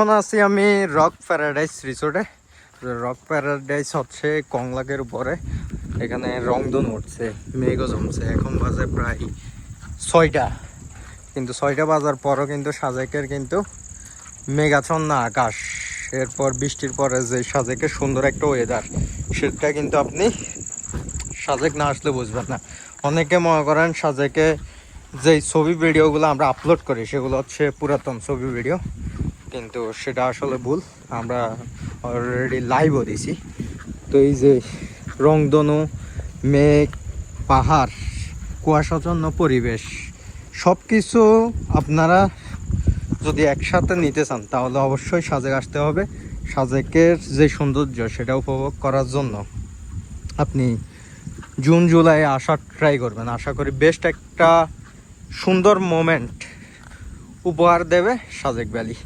এখন আছি আমি রক প্যারাডাইস রিসোর্টে। রক প্যারাডাইস হচ্ছে কংলাকের উপরে। এখানে রংধন উঠছে, মেঘও জমছে। এখন বাজে প্রায় 6টা, কিন্তু 6টা বাজার পরও কিন্তু সাজেকের কিন্তু মেঘাচ্ছন্ন আকাশ, এরপর বৃষ্টির পরে যে সাজেকের সুন্দর একটা ওয়েদার, সেটা কিন্তু আপনি সাজেক না আসলে বুঝবেন না। অনেকে মনে করেন সাজেকে যেই ছবি ভিডিওগুলো আমরা আপলোড করি সেগুলো হচ্ছে পুরাতন ছবি ভিডিও, কিন্তু সেটা আসলে ভুল। আমরা অলরেডি লাইভও দিছি। তো এই যে রংধনু, মেঘ, পাহাড়, কুয়াশাচ্ছন্ন পরিবেশ, সব কিছু আপনারা যদি একসাথে নিতে চান তাহলে অবশ্যই সাজেক আসতে হবে। সাজেকের যে সৌন্দর্য সেটা উপভোগ করার জন্য আপনি জুন জুলাই আসার ট্রাই করবেন। আশা করি বেস্ট একটা সুন্দর মোমেন্ট উপহার দেবে সাজেক ভ্যালি।